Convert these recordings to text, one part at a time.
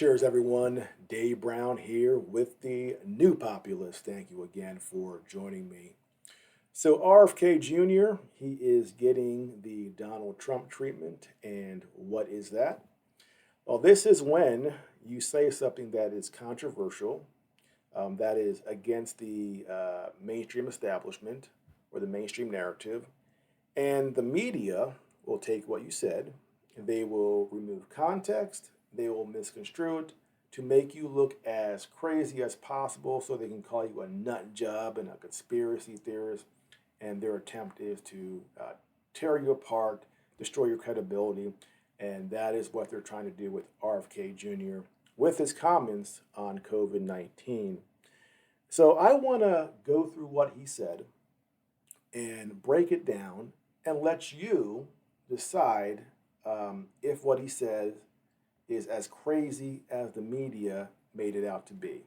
Cheers, everyone. Dave Brown here with the New Populist. Thank you again for joining me. So, RFK Jr., he is getting the Donald Trump treatment. And what is that? Well, this is when you say something that is controversial, that is against the mainstream establishment or the mainstream narrative, and the media will take what you said, and they will remove context, they will misconstrue it to make you look as crazy as possible so they can call you a nut job and a conspiracy theorist. And their attempt is to tear you apart, destroy your credibility. And that is what they're trying to do with RFK Jr. with his comments on COVID 19. So I want to go through what he said and break it down and let you decide if what he says is as crazy as the media made it out to be.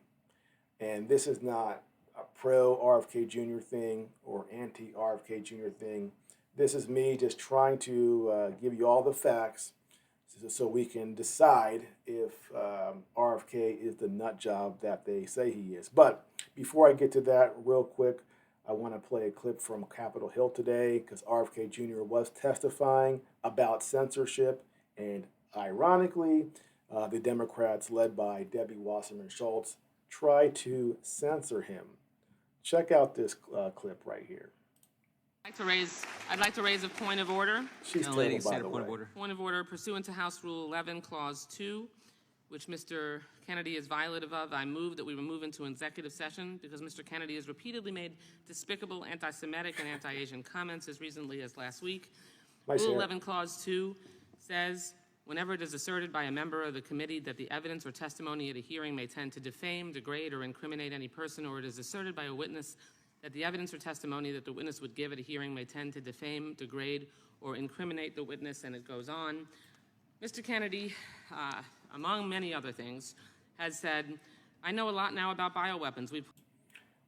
And this is not a pro RFK Jr. thing or anti RFK Jr. thing. This is me just trying to give you all the facts so we can decide if RFK is the nut job that they say he is. But before I get to that, real quick, I want to play a clip from Capitol Hill today because RFK Jr. was testifying about censorship, and ironically, the Democrats, led by Debbie Wasserman Schultz, try to censor him. Check out this clip right here. I'd like to raise a point of order. She's Young lady, total, by say the a point of way. order. Point of order pursuant to House Rule 11, Clause 2, which Mr. Kennedy is violative of. I move that we move into executive session because Mr. Kennedy has repeatedly made despicable anti-Semitic and anti-Asian comments as recently as last week. Nice Rule hair. 11, Clause 2 says, whenever it is asserted by a member of the committee that the evidence or testimony at a hearing may tend to defame, degrade, or incriminate any person, or it is asserted by a witness that the evidence or testimony that the witness would give at a hearing may tend to defame, degrade, or incriminate the witness, and it goes on. Mr. Kennedy, among many other things, has said, I know a lot now about bioweapons.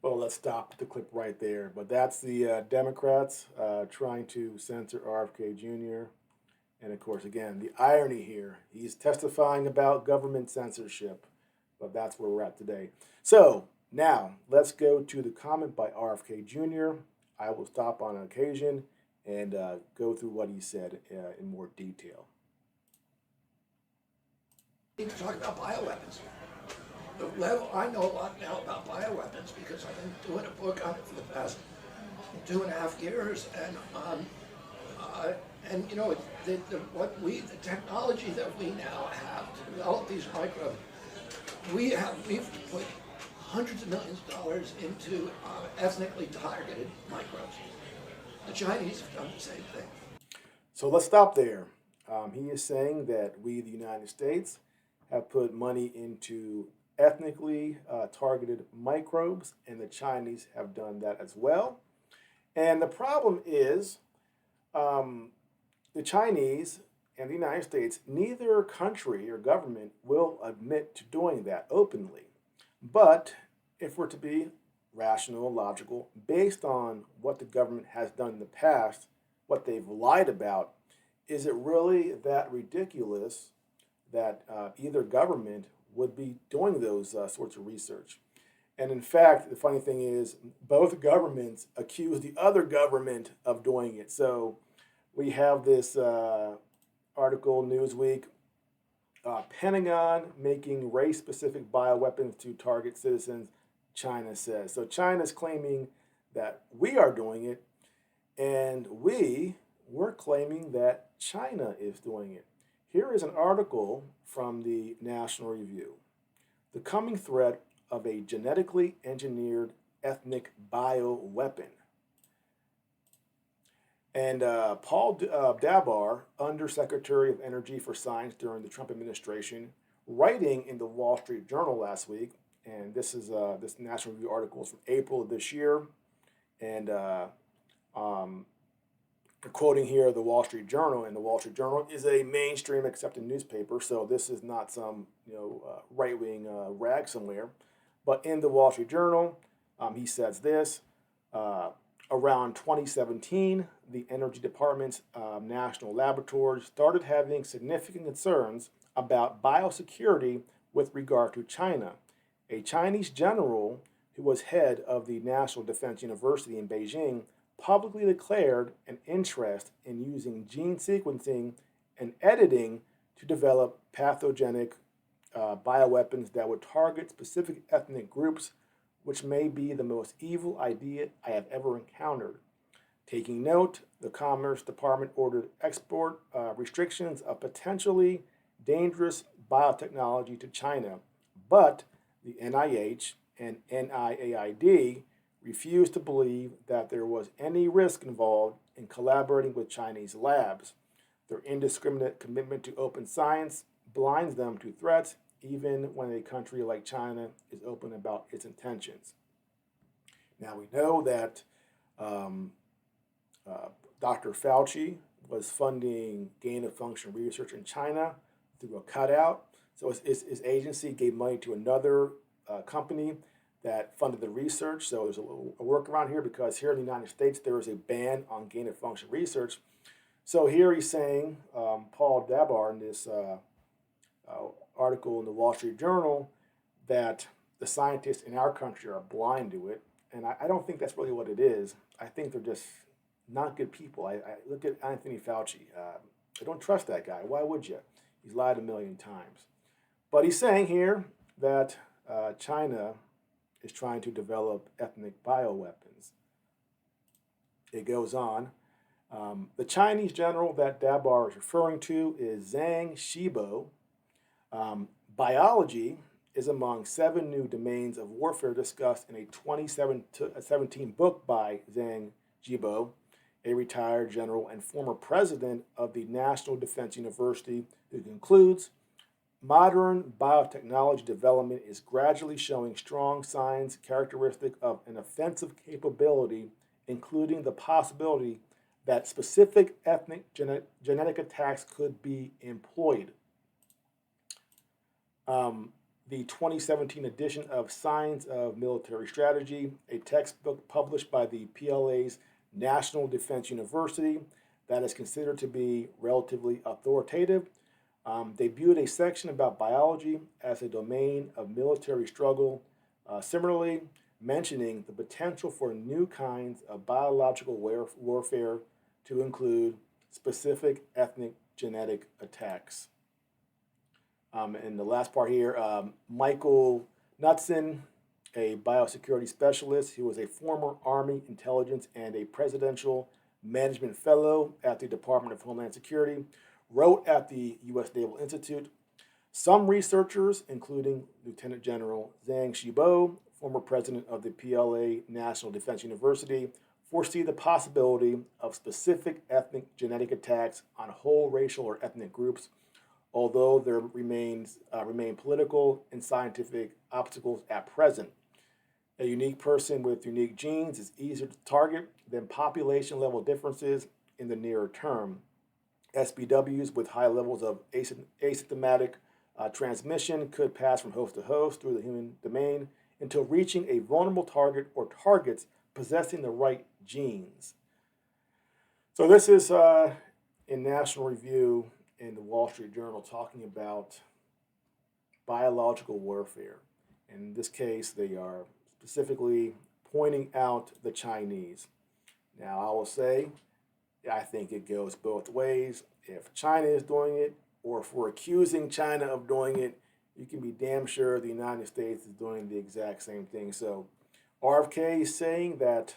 Well, let's stop the clip right there. But that's the Democrats trying to censor RFK Jr. And of course, again, the irony here, he's testifying about government censorship, but that's where we're at today. So now let's go to the comment by RFK Jr. I will stop on occasion and go through what he said in more detail. Need to talk about bioweapons. The level, I know a lot now about bioweapons because I've been doing a book on it for the past 2.5 years, and you know the technology that we now have to develop these microbes, we've put hundreds of millions of dollars into ethnically targeted microbes. The Chinese have done the same thing. So let's stop there. He is saying that we, the United States, have put money into ethnically targeted microbes, and the Chinese have done that as well. And the problem is the Chinese and the United States, neither country or government will admit to doing that openly. But if we're to be rational, logical, based on what the government has done in the past, what they've lied about, is it really that ridiculous that either government would be doing those sorts of research? And in fact, the funny thing is, both governments accuse the other government of doing it. So we have this article, Newsweek, Pentagon making race-specific bioweapons to target citizens, China says. So China's claiming that we are doing it, and we're claiming that China is doing it. Here is an article from the National Review. The coming threat of a genetically engineered ethnic bioweapon. And Paul Dabar, Undersecretary of Energy for Science during the Trump administration, writing in the Wall Street Journal last week, and this is this National Review article is from April of this year, and quoting here the Wall Street Journal, and the Wall Street Journal is a mainstream accepted newspaper, so this is not some right-wing rag somewhere. But in the Wall Street Journal, he says this. Around 2017, the Energy Department's national laboratories started having significant concerns about biosecurity with regard to China. A Chinese general who was head of the National Defense University in Beijing publicly declared an interest in using gene sequencing and editing to develop pathogenic bioweapons that would target specific ethnic groups, which may be the most evil idea I have ever encountered. Taking note, the Commerce Department ordered export restrictions of potentially dangerous biotechnology to China, but the NIH and NIAID refused to believe that there was any risk involved in collaborating with Chinese labs. Their indiscriminate commitment to open science blinds them to threats, even when a country like China is open about its intentions. Now, we know that Dr. Fauci was funding gain-of-function research in China through a cutout. So his agency gave money to another company that funded the research. So there's a workaround here, because here in the United States, there is a ban on gain-of-function research. So here he's saying, Paul Dabar, in this article in the Wall Street Journal, that the scientists in our country are blind to it. And I don't think that's really what it is. I think they're just not good people. I look at Anthony Fauci. I don't trust that guy. Why would you? He's lied a million times. But he's saying here that China is trying to develop ethnic bioweapons. It goes on. The Chinese general that Dabar is referring to is Zhang Shibo. Biology is among 7 new domains of warfare discussed in a 2017 book by Zhang Shibo, a retired general and former president of the National Defense University, who concludes, modern biotechnology development is gradually showing strong signs characteristic of an offensive capability, including the possibility that specific ethnic genetic attacks could be employed. The 2017 edition of Science of Military Strategy, a textbook published by the PLA's National Defense University that is considered to be relatively authoritative, debuted a section about biology as a domain of military struggle, similarly mentioning the potential for new kinds of biological warfare to include specific ethnic genetic attacks. And the last part here, Michael Knudsen, a biosecurity specialist who was a former Army intelligence and a presidential management fellow at the Department of Homeland Security, wrote at the U.S. Naval Institute, some researchers, including Lieutenant General Zhang Shibo, former president of the PLA National Defense University, foresee the possibility of specific ethnic genetic attacks on whole racial or ethnic groups, although there remain political and scientific obstacles at present. A unique person with unique genes is easier to target than population-level differences in the nearer term. SBWs with high levels of asymptomatic transmission could pass from host to host through the human domain until reaching a vulnerable target or targets possessing the right genes. So this is in National Review in the Wall Street Journal talking about biological warfare. In this case, they are specifically pointing out the Chinese. Now, I will say, I think it goes both ways. If China is doing it, or if we're accusing China of doing it, you can be damn sure the United States is doing the exact same thing. So RFK is saying that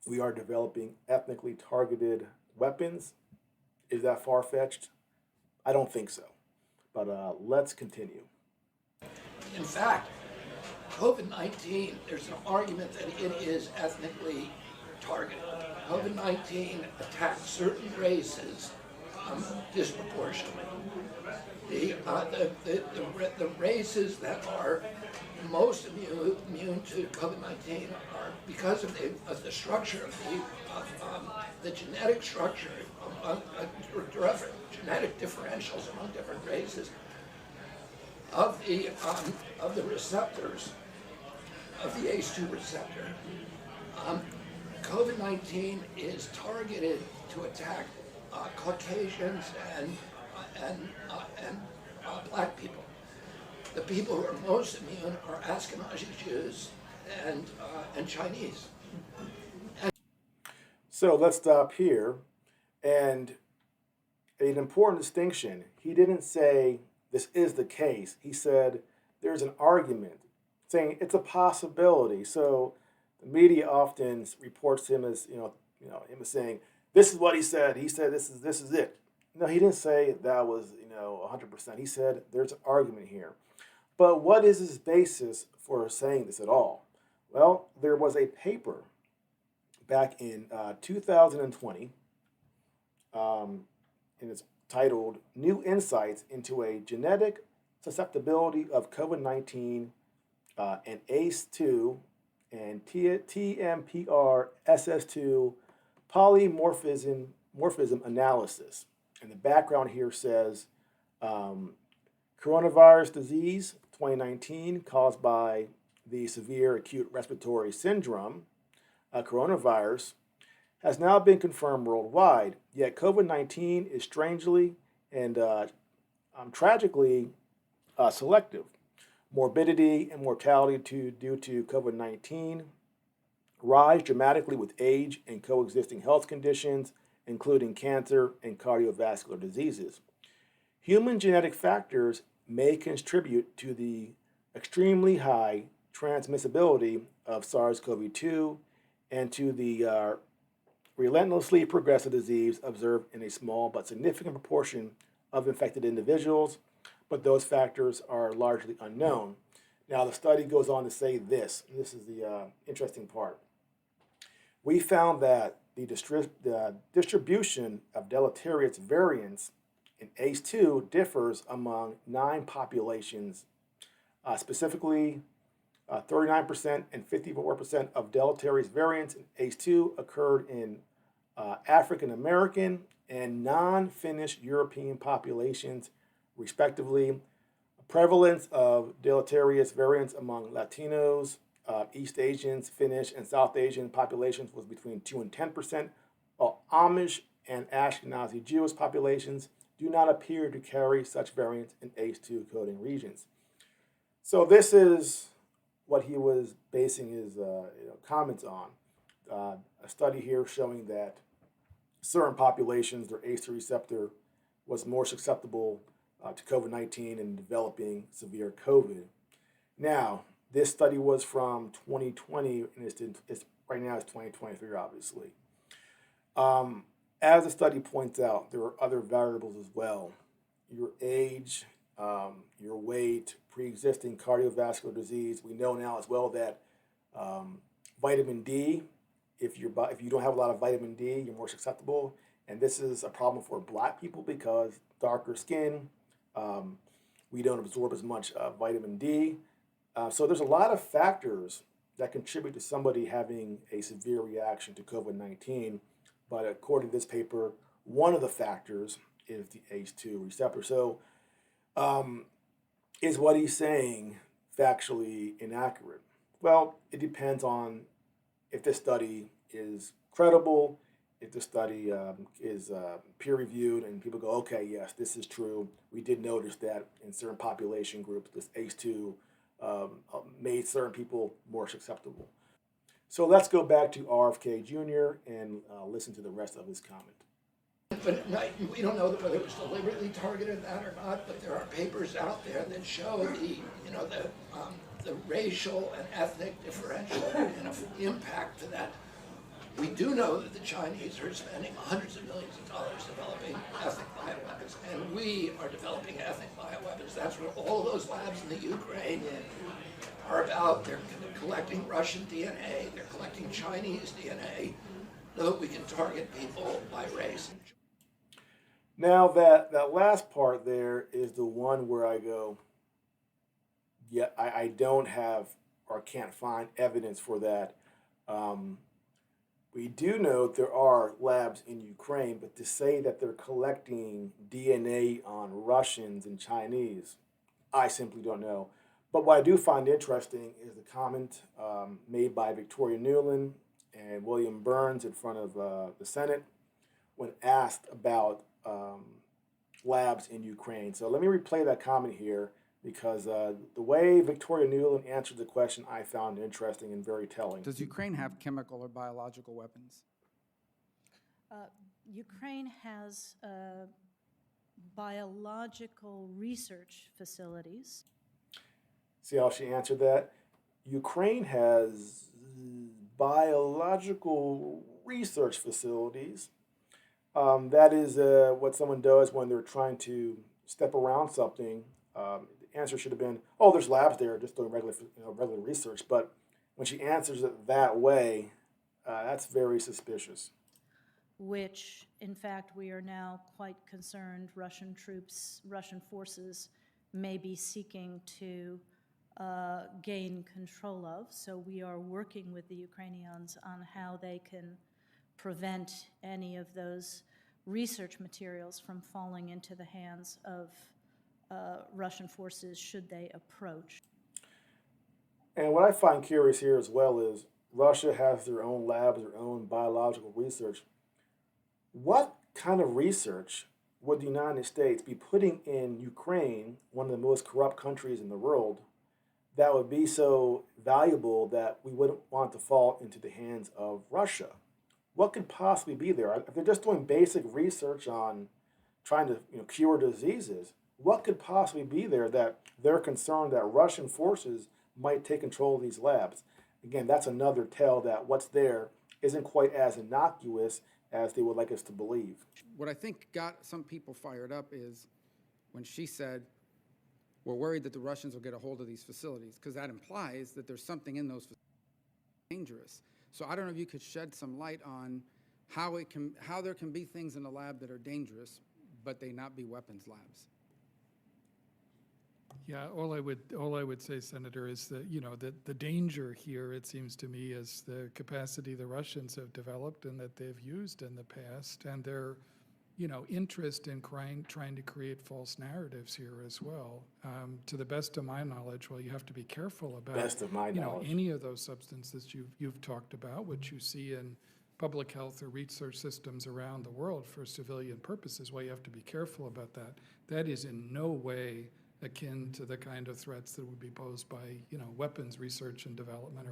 we are developing ethnically targeted weapons. Is that far-fetched? I don't think so. But let's continue. In fact, COVID-19, there's an argument that it is ethnically targeted. COVID-19 attacks certain races disproportionately. The races that are most immune to COVID-19 are because of the structure of the genetic structure, genetic differentials among different races of the receptors of the ACE2 receptor. COVID-19 is targeted to attack Caucasians and black people. the people who are most immune are Ashkenazi Jews and Chinese. So let's stop here. And an important distinction, he didn't say this is the case. He said there's an argument, saying it's a possibility. So the media often reports him as, him as saying, this is what he said. He said this is it. No, he didn't say that was, 100%. He said there's an argument here. But what is his basis for saying this at all? Well, there was a paper back in 2020, and it's titled New Insights into a Genetic Susceptibility of COVID-19 and ACE2 and TMPRSS2 polymorphism analysis. And the background here says coronavirus disease 2019 caused by the severe acute respiratory syndrome, coronavirus, has now been confirmed worldwide. Yet COVID-19 is strangely and tragically selective. Morbidity and mortality due to COVID-19 rise dramatically with age and coexisting health conditions, including cancer and cardiovascular diseases. Human genetic factors may contribute to the extremely high transmissibility of SARS-CoV-2 and to the relentlessly progressive disease observed in a small but significant proportion of infected individuals, but those factors are largely unknown. Now, the study goes on to say this, and this is the interesting part. We found that the distribution of deleterious variants in ACE2 differs among 9 populations, specifically 39% and 54% of deleterious variants in ACE2 occurred in African American and non-Finnish European populations, respectively. Prevalence of deleterious variants among Latinos, East Asians, Finnish, and South Asian populations was between 2 and 10%, while Amish and Ashkenazi Jewish populations do not appear to carry such variants in ACE2 coding regions. So this is what he was basing his comments on. A study here showing that certain populations, their ACE2 receptor was more susceptible to COVID-19 and developing severe COVID. Now, this study was from 2020, and it's right now it's 2023, obviously. As the study points out, there are other variables as well. Your age, your weight, pre-existing cardiovascular disease. We know now as well that vitamin D, if you don't have a lot of vitamin D, you're more susceptible. And this is a problem for Black people because darker skin, we don't absorb as much vitamin D. So there's a lot of factors that contribute to somebody having a severe reaction to COVID-19. But according to this paper, one of the factors is the ACE2 receptor. So is what he's saying factually inaccurate? Well, it depends on if this study is credible, if the study is peer-reviewed, and people go, okay, yes, this is true. We did notice that in certain population groups, this ACE2 made certain people more susceptible. So let's go back to RFK Jr. and listen to the rest of his comment. But we don't know whether it was deliberately targeted that or not. But there are papers out there that show the racial and ethnic differential impact to that. We do know that the Chinese are spending hundreds of millions of dollars developing ethnic bioweapons, and we are developing ethnic bioweapons. That's what all of those labs in the Ukraine are about. They're collecting Russian DNA, they're collecting Chinese DNA, so that we can target people by race. Now that last part there is the one where I go, yeah, I don't have or can't find evidence for that. We do know there are labs in Ukraine, but to say that they're collecting DNA on Russians and Chinese, I simply don't know. But what I do find interesting is the comment made by Victoria Nuland and William Burns in front of the Senate when asked about labs in Ukraine. So let me replay that comment here because the way Victoria Nuland answered the question I found interesting and very telling. Does Ukraine have chemical or biological weapons? Ukraine has biological research facilities. See how she answered that? Ukraine has biological research facilities. That is what someone does when they're trying to step around something. The answer should have been, "Oh, there's labs there, just doing regular research." But when she answers it that way, that's very suspicious. Which, in fact, we are now quite concerned Russian troops, Russian forces may be seeking to gain control of. So we are working with the Ukrainians on how they can prevent any of those research materials from falling into the hands of Russian forces should they approach. And what I find curious here as well is Russia has their own labs, their own biological research. What kind of research would the United States be putting in Ukraine, one of the most corrupt countries in the world, that would be so valuable that we wouldn't want to fall into the hands of Russia? What could possibly be there? If they're just doing basic research on trying to cure diseases, what could possibly be there that they're concerned that Russian forces might take control of these labs? Again, that's another tell that what's there isn't quite as innocuous as they would like us to believe. What I think got some people fired up is when she said, we're worried that the Russians will get a hold of these facilities, because that implies that there's something in those facilities dangerous. So I don't know if you could shed some light on how there can be things in a lab that are dangerous, but they not be weapons labs. Yeah, all I would say, Senator, is that the danger here, it seems to me, is the capacity the Russians have developed and that they've used in the past, and their interest in trying to create false narratives here as well. To the best of my knowledge, well, you have to be careful about Best of my knowledge. any of those substances you've talked about, which you see in public health or research systems around the world for civilian purposes. Well, you have to be careful about that. That is in no way akin to the kind of threats that would be posed by, weapons research and development.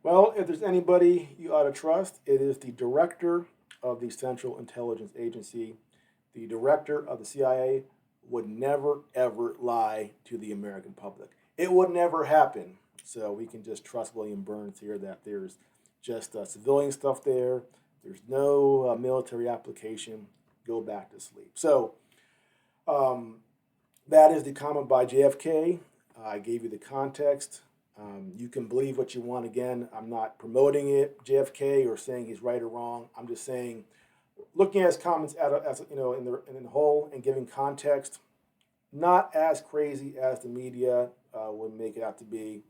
Well, if there's anybody you ought to trust, it is the director of the Central Intelligence Agency. The director of the CIA would never, ever lie to the American public. It would never happen. So we can just trust William Burns here that there's just civilian stuff there. There's no military application. Go back to sleep. So, that is the comment by JFK. I gave you the context. You can believe what you want. Again, I'm not promoting it, JFK, or saying he's right or wrong. I'm just saying, looking at his comments in the whole and giving context, not as crazy as the media would make it out to be.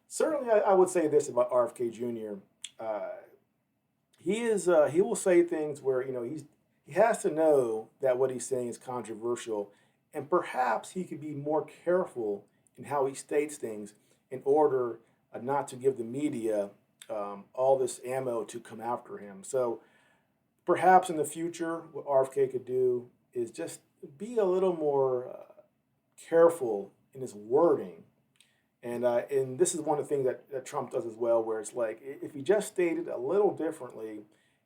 Certainly, I would say this about RFK Jr. He will say things where he has to know that what he's saying is controversial. And perhaps he could be more careful in how he states things in order not to give the media all this ammo to come after him. So perhaps in the future, what RFK could do is just be a little more careful in his wording. And this is one of the things that Trump does as well, where it's like, if he just stated a little differently,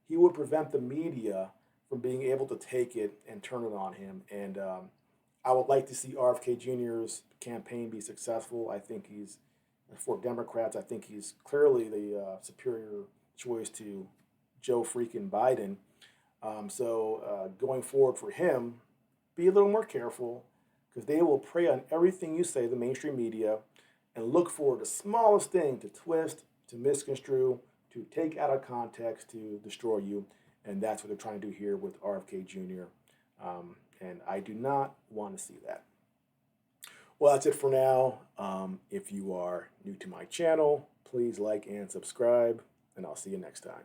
he would prevent the media from being able to take it and turn it on him. And I would like to see RFK Jr.'s campaign be successful. I think for Democrats, I think he's clearly the superior choice to Joe freaking Biden. So going forward for him, be a little more careful, because they will prey on everything you say, the mainstream media, and look for the smallest thing to twist, to misconstrue, to take out of context, to destroy you. And that's what they're trying to do here with RFK Jr. And I do not want to see that. Well, that's it for now. If you are new to my channel, please like and subscribe, and I'll see you next time.